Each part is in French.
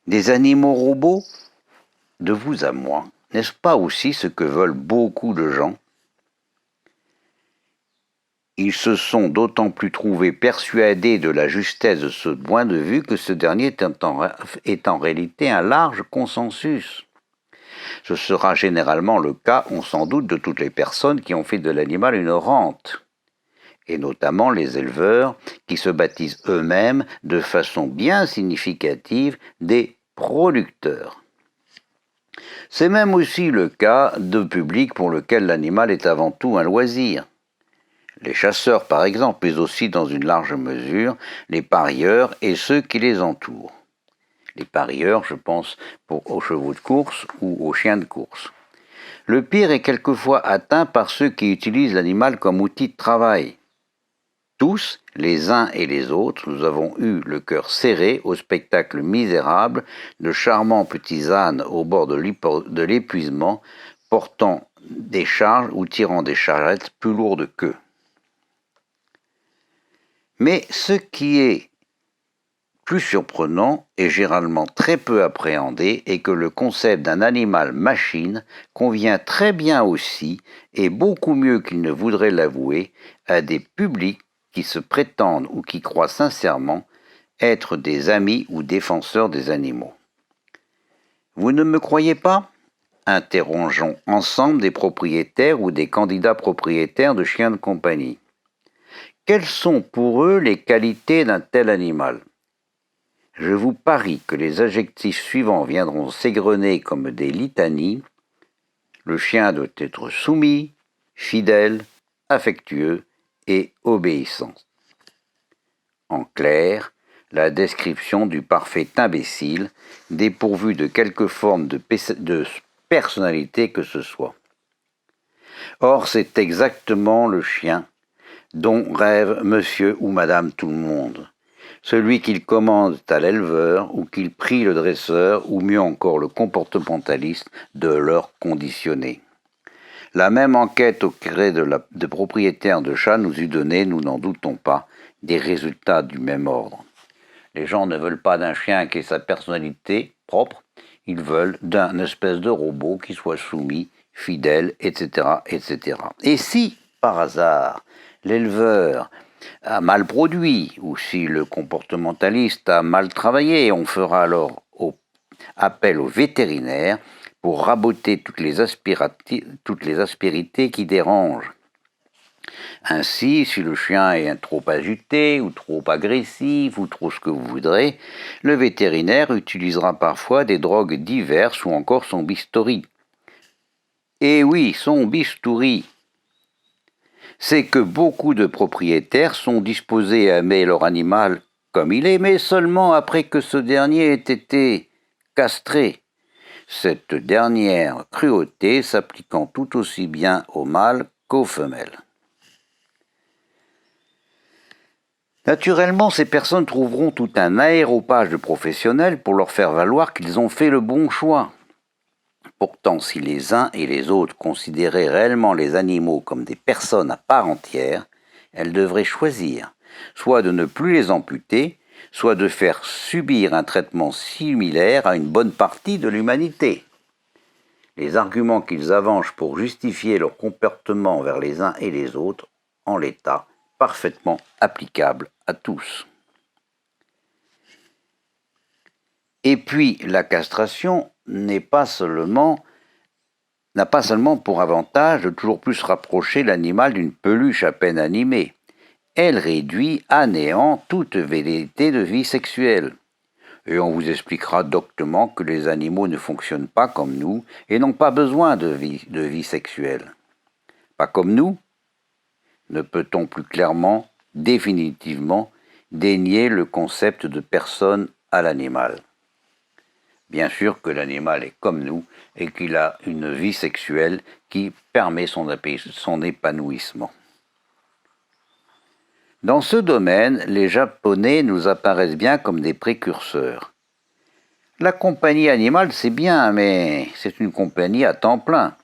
Des animaux robots? De vous à moi, n'est-ce pas aussi ce que veulent beaucoup de gens? Ils se sont d'autant plus trouvés persuadés de la justesse de ce point de vue que ce dernier est en réalité un large consensus. Ce sera généralement le cas, on s'en doute, de toutes les personnes qui ont fait de l'animal une rente, et notamment les éleveurs qui se baptisent eux-mêmes de façon bien significative des producteurs. C'est même aussi le cas de publics pour lequel l'animal est avant tout un loisir. Les chasseurs, par exemple, mais aussi dans une large mesure les parieurs et ceux qui les entourent. Les parieurs, je pense aux chevaux de course ou aux chiens de course. Le pire est quelquefois atteint par ceux qui utilisent l'animal comme outil de travail. Tous, les uns et les autres, nous avons eu le cœur serré au spectacle misérable de charmants petits ânes au bord de l'épuisement, portant des charges ou tirant des charrettes plus lourdes qu'eux. Mais ce qui est plus surprenant et généralement très peu appréhendé est que le concept d'un animal-machine convient très bien aussi, et beaucoup mieux qu'il ne voudrait l'avouer, à des publics qui se prétendent ou qui croient sincèrement être des amis ou défenseurs des animaux. Vous ne me croyez pas? Interrogeons ensemble des propriétaires ou des candidats propriétaires de chiens de compagnie. Quelles sont pour eux les qualités d'un tel animal? Je vous parie que les adjectifs suivants viendront s'égrener comme des litanies. Le chien doit être soumis, fidèle, affectueux et obéissant. En clair, la description du parfait imbécile, dépourvu de quelque forme de personnalité que ce soit. Or, c'est exactement le chien dont rêve monsieur ou madame tout le monde. Celui qu'ils commandent à l'éleveur ou qu'ils prient le dresseur ou mieux encore le comportementaliste de leur conditionner. La même enquête auprès de propriétaires de chats nous eût donné, nous n'en doutons pas, des résultats du même ordre. Les gens ne veulent pas d'un chien qui ait sa personnalité propre, ils veulent d'un espèce de robot qui soit soumis, fidèle, etc., etc. Et si, par hasard, l'éleveur a mal produit, ou si le comportementaliste a mal travaillé, on fera alors appel au vétérinaire pour raboter toutes les aspérités qui dérangent. Ainsi, si le chien est trop agité, ou trop agressif, ou trop ce que vous voudrez, le vétérinaire utilisera parfois des drogues diverses ou encore son bistouri. Et oui, son bistouri. C'est que beaucoup de propriétaires sont disposés à aimer leur animal comme il est, mais seulement après que ce dernier ait été castré. Cette dernière cruauté s'appliquant tout aussi bien aux mâles qu'aux femelles. Naturellement, ces personnes trouveront tout un aéropage de professionnels pour leur faire valoir qu'ils ont fait le bon choix. Pourtant, si les uns et les autres considéraient réellement les animaux comme des personnes à part entière, elles devraient choisir, soit de ne plus les amputer, soit de faire subir un traitement similaire à une bonne partie de l'humanité. Les arguments qu'ils avancent pour justifier leur comportement envers les uns et les autres, en l'état, parfaitement applicables à tous. Et puis, la castration n'a pas seulement pour avantage de toujours plus rapprocher l'animal d'une peluche à peine animée. Elle réduit à néant toute velléité de vie sexuelle. Et on vous expliquera doctement que les animaux ne fonctionnent pas comme nous et n'ont pas besoin de vie sexuelle. Pas comme nous? Ne peut-on plus clairement, définitivement, dénier le concept de personne à l'animal? Bien sûr que l'animal est comme nous et qu'il a une vie sexuelle qui permet son épanouissement. Dans ce domaine, les Japonais nous apparaissent bien comme des précurseurs. La compagnie animale, c'est bien, mais c'est une compagnie à temps plein.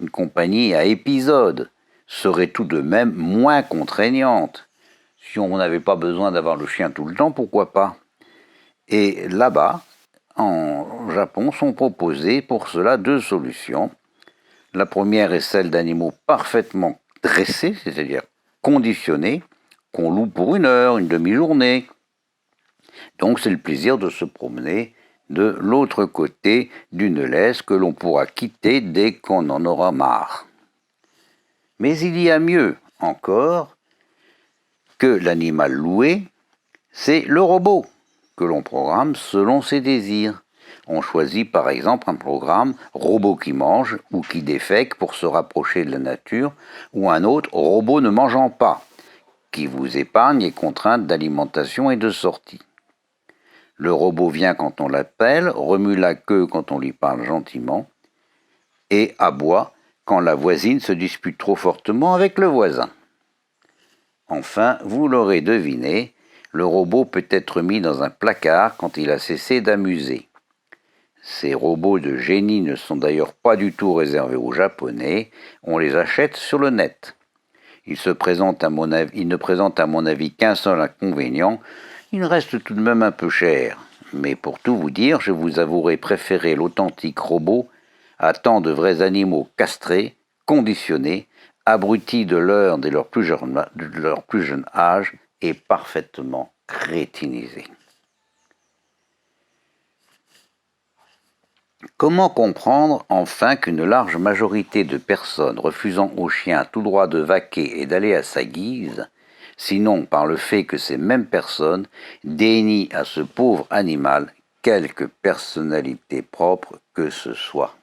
Une compagnie à épisodes serait tout de même moins contraignante. Si on n'avait pas besoin d'avoir le chien tout le temps, pourquoi pas? Et là-bas, en Japon sont proposées pour cela deux solutions. La première est celle d'animaux parfaitement dressés, c'est-à-dire conditionnés, qu'on loue pour une heure, une demi-journée. Donc c'est le plaisir de se promener de l'autre côté d'une laisse que l'on pourra quitter dès qu'on en aura marre. Mais il y a mieux encore que l'animal loué, c'est le robot que l'on programme selon ses désirs. On choisit par exemple un programme robot qui mange ou qui défèque pour se rapprocher de la nature, ou un autre robot ne mangeant pas, qui vous épargne les contraintes d'alimentation et de sortie. Le robot vient quand on l'appelle, remue la queue quand on lui parle gentiment, et aboie quand la voisine se dispute trop fortement avec le voisin. Enfin, vous l'aurez deviné, le robot peut être mis dans un placard quand il a cessé d'amuser. Ces robots de génie ne sont d'ailleurs pas du tout réservés aux Japonais, on les achète sur le net. Ils ne présentent à mon avis qu'un seul inconvénient, ils restent tout de même un peu chers. Mais pour tout vous dire, je vous avouerai préférer l'authentique robot à tant de vrais animaux castrés, conditionnés, abrutis de l'heure de leur plus jeune âge et parfaitement crétinisés. Comment comprendre enfin qu'une large majorité de personnes refusant au chien tout droit de vaquer et d'aller à sa guise, sinon par le fait que ces mêmes personnes dénient à ce pauvre animal quelque personnalité propre que ce soit?